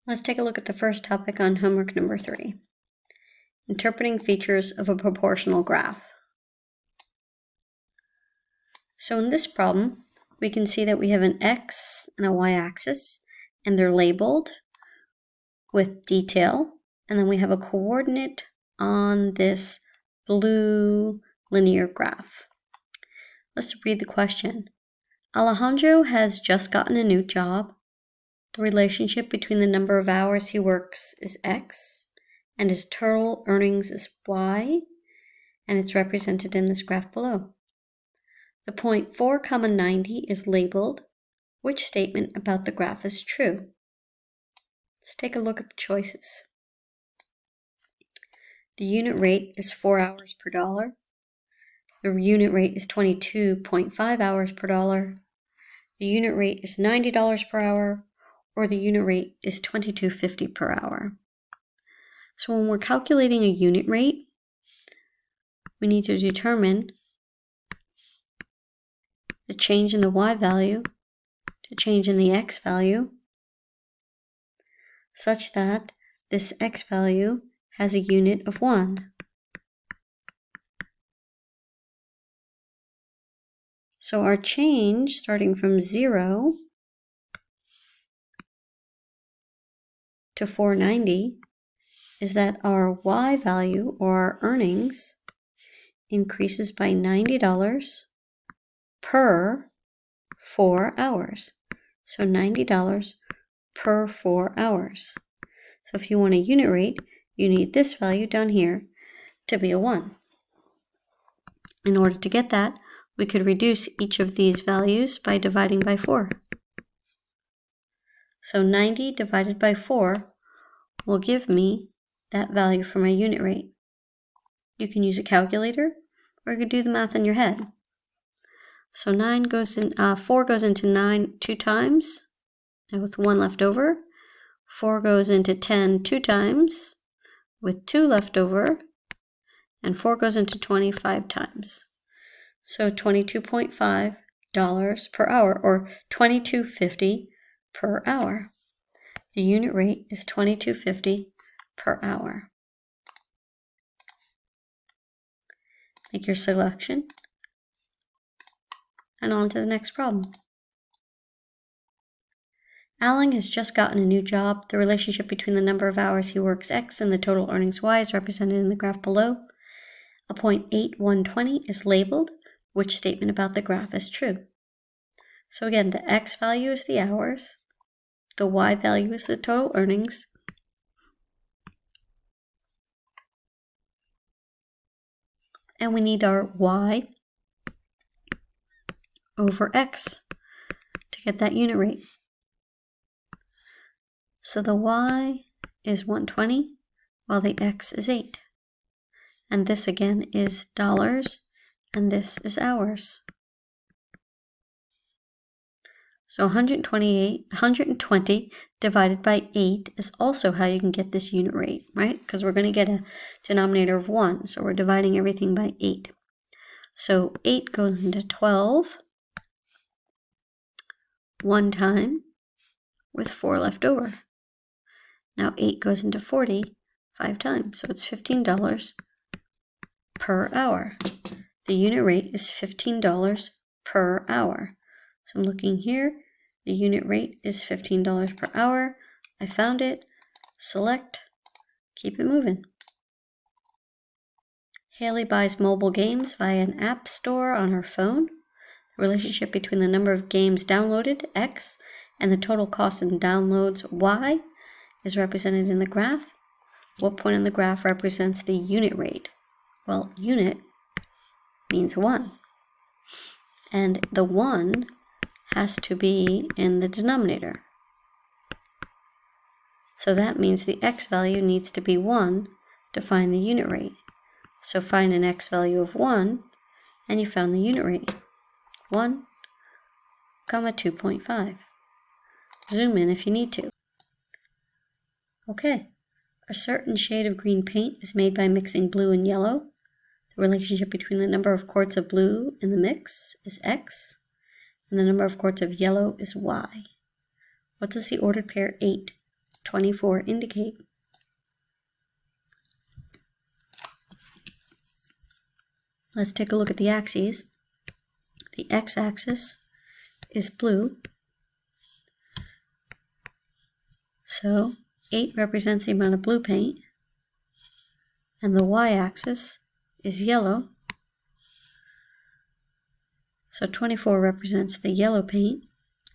Let's take a look at the first topic on homework number 3. Interpreting features of a proportional graph. So in this problem, we can see that we have an x and a y-axis, and they're labeled with detail, and then we have a coordinate on this blue linear graph. Let's read the question. Alejandro has just gotten a new job. The relationship between the number of hours he works is x, and his total earnings is y, and it's represented in this graph below. The point 4, 90 is labeled. Which statement about the graph is true? Let's take a look at the choices. The unit rate is 4 hours per dollar. The unit rate is 22.5 hours per dollar. The unit rate is $90 per hour, or the unit rate is $22.50 per hour. So when we're calculating a unit rate, we need to determine the change in the y value to change in the x value, such that this x value has a unit of 1. So our change, starting from 0 to 490, is that our y value, or our earnings, increases by $90 per 4 hours. So $90 per 4 hours. So if you want a unit rate, you need this value down here to be a 1. In order to get that, we could reduce each of these values by dividing by 4. So 90 divided by 4 will give me that value for my unit rate. You can use a calculator, or you could do the math in your head. So 4 goes into 9 2 times, and with 1 left over. 4 goes into 10 2 times, with 2 left over, and 4 goes into 25 times. So $22.5 per hour, or $22.50 per hour. The unit rate is $22.50 per hour. Make your selection, and on to the next problem. Alg has just gotten a new job. The relationship between the number of hours he works x and the total earnings y is represented in the graph below. A point 8, 120 is labeled. Which statement about the graph is true? So again, the x value is the hours, the y value is the total earnings, and we need our y over x to get that unit rate. So the y is 120, while the x is 8. And this again is dollars, and this is hours. So 120 divided by 8 is also how you can get this unit rate, right? Because we're going to get a denominator of 1, so we're dividing everything by 8. So 8 goes into 12 one time, with 4 left over. Now 8 goes into 40 5 times, so it's $15 per hour. The unit rate is $15 per hour. So I'm looking here, the unit rate is $15 per hour. I found it, select, keep it moving. Haley buys mobile games via an app store on her phone. The relationship between the number of games downloaded, x, and the total cost in downloads, y, is represented in the graph. What point in the graph represents the unit rate? Well, unit means 1. And the 1 has to be in the denominator. So that means the x value needs to be 1 to find the unit rate. So find an x value of 1, and you found the unit rate. 1, 2.5. Zoom in if you need to. Okay, a certain shade of green paint is made by mixing blue and yellow. The relationship between the number of quarts of blue in the mix is x, and the number of quarts of yellow is y. What does the ordered pair 8, 24 indicate? Let's take a look at the axes. The x-axis is blue. So 8 represents the amount of blue paint. And the y-axis is yellow. So 24 represents the yellow paint.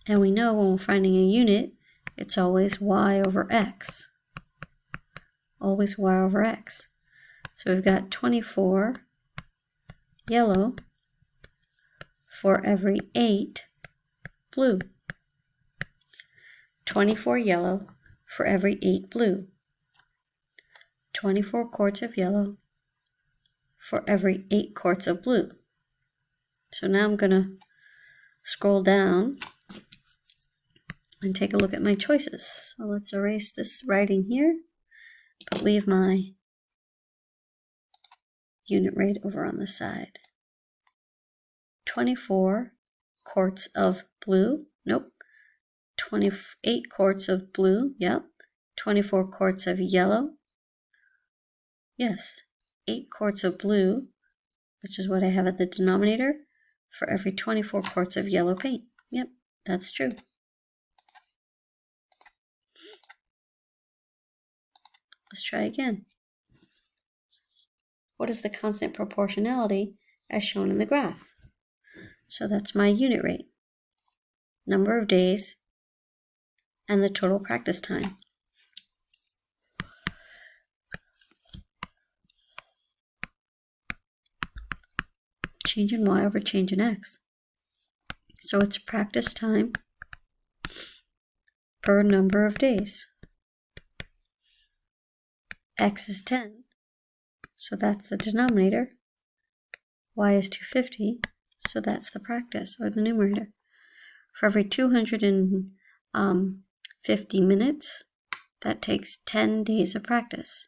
And we know when we're finding a unit, it's always y over x. Always y over x. So we've got 24 yellow for every 8 blue. 24 yellow for every 8 blue. 24 quarts of yellow for every 8 quarts of blue. So now I'm going to scroll down and take a look at my choices. So let's erase this writing here, but leave my unit rate over on the side. 24 quarts of blue, nope. 28 quarts of blue, yep. 24 quarts of yellow, yes. 8 quarts of blue, which is what I have at the denominator, for every 24 quarts of yellow paint. Yep, that's true. Let's try again. What is the constant proportionality as shown in the graph? So that's my unit rate, number of days, and the total practice time. Change in y over change in x. So it's practice time per number of days. X is 10, so that's the denominator. Y is 250, so that's the practice, or the numerator. For every 250 minutes, that takes 10 days of practice.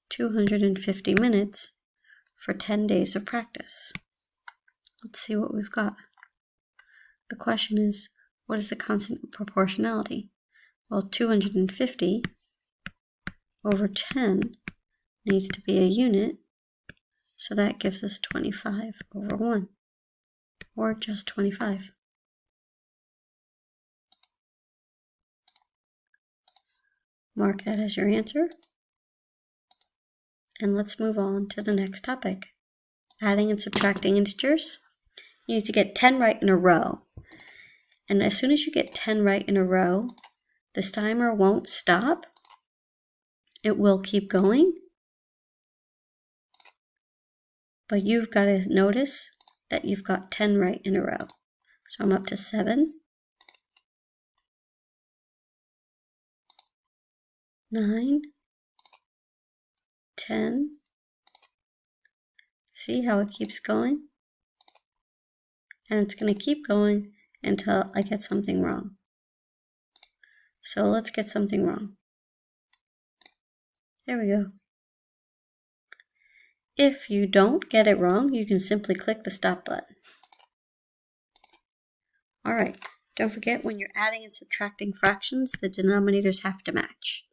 250 minutes for 10 days of practice. Let's see what we've got. The question is, what is the constant proportionality? Well, 250 over 10 needs to be a unit, so that gives us 25 over 1, or just 25. Mark that as your answer. And let's move on to the next topic. Adding and subtracting integers. You need to get 10 right in a row. And as soon as you get 10 right in a row, this timer won't stop. It will keep going. But you've got to notice that you've got 10 right in a row. So I'm up to 7, 9, 10. See how it keeps going? And it's going to keep going until I get something wrong. So let's get something wrong. There we go. If you don't get it wrong, you can simply click the stop button. All right, don't forget when you're adding and subtracting fractions, the denominators have to match.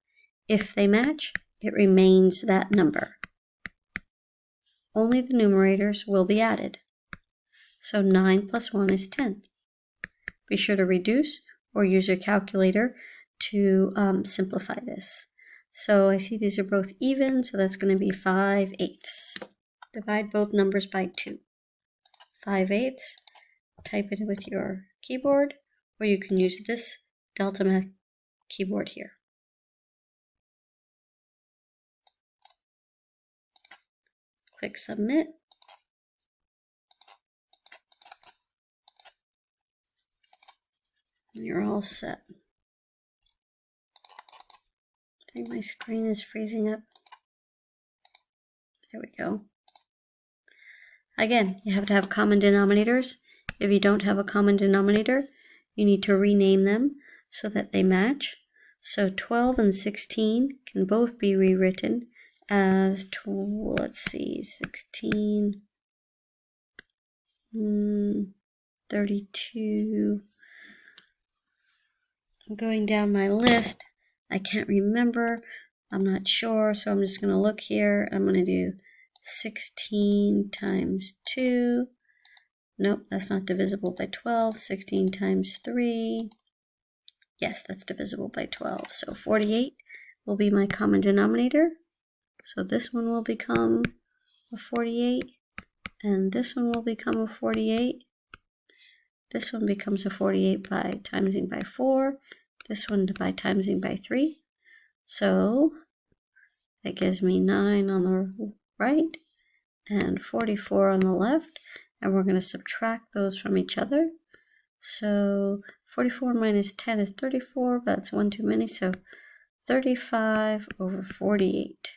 If they match, it remains that number. Only the numerators will be added. So 9 plus 1 is 10. Be sure to reduce or use your calculator to simplify this. So I see these are both even, so that's going to be 5/8. Divide both numbers by 2. 5/8. Type it with your keyboard, or you can use this Delta Math keyboard here. Click Submit. And you're all set. I think my screen is freezing up. There we go. Again, you have to have common denominators. If you don't have a common denominator, you need to rename them so that they match. So 12 and 16 can both be rewritten as, let's see, 16, 32. I'm going down my list I can't remember. I'm not sure, so I'm just going to look here. I'm going to do 16 times 2. Nope, that's not divisible by 12. 16 times 3. Yes, that's divisible by 12. So 48 will be my common denominator. So this one will become a 48, and this one will become a 48. This one becomes a 48 by timesing by 4. This one by timesing by 3. So that gives me 9 on the right and 44 on the left. And we're going to subtract those from each other. So 44 minus 10 is 34, but that's one too many. So 35 over 48.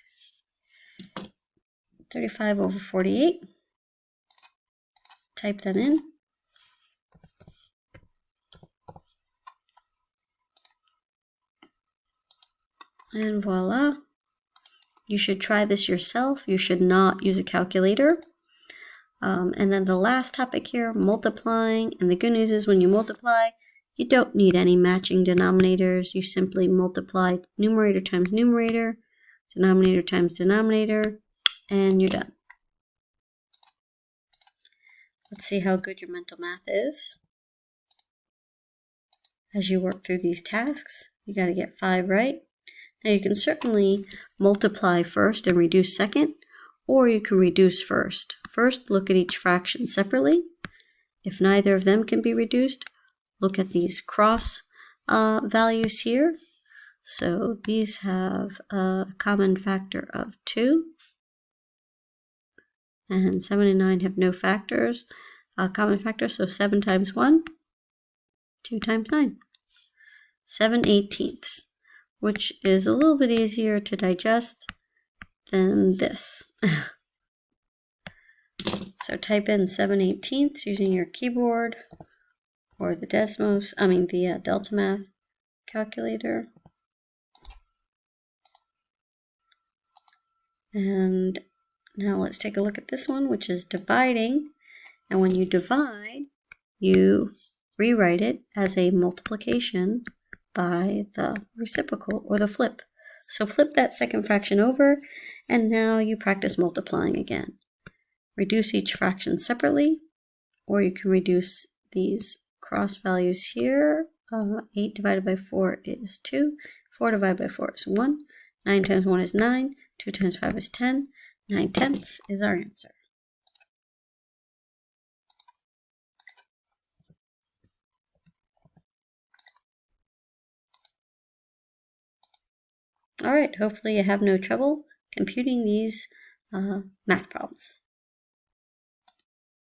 35 over 48. Type that in. And voila. You should try this yourself. You should not use a calculator. And then the last topic here, multiplying. And the good news is when you multiply, you don't need any matching denominators. You simply multiply numerator times numerator, denominator times denominator, and you're done. Let's see how good your mental math is. As you work through these tasks, you got to get 5 right. Now you can certainly multiply first and reduce second, or you can reduce first. First, look at each fraction separately. If neither of them can be reduced, look at these cross values here. So these have a common factor of 2. And 7 and 9 have no factors, common factors. So 7 times 1, 2 times 9. 7/18, which is a little bit easier to digest than this. So type in 7/18 using your keyboard or the the Delta Math calculator. And now let's take a look at this one, which is dividing. And when you divide, you rewrite it as a multiplication by the reciprocal or the flip. So flip that second fraction over, and now you practice multiplying again. Reduce each fraction separately, or you can reduce these cross values here. 8 divided by 4 is 2. 4 divided by 4 is 1. 9 times 1 is 9. 2 times 5 is 10. 9/10 is our answer. All right, hopefully you have no trouble computing these math problems.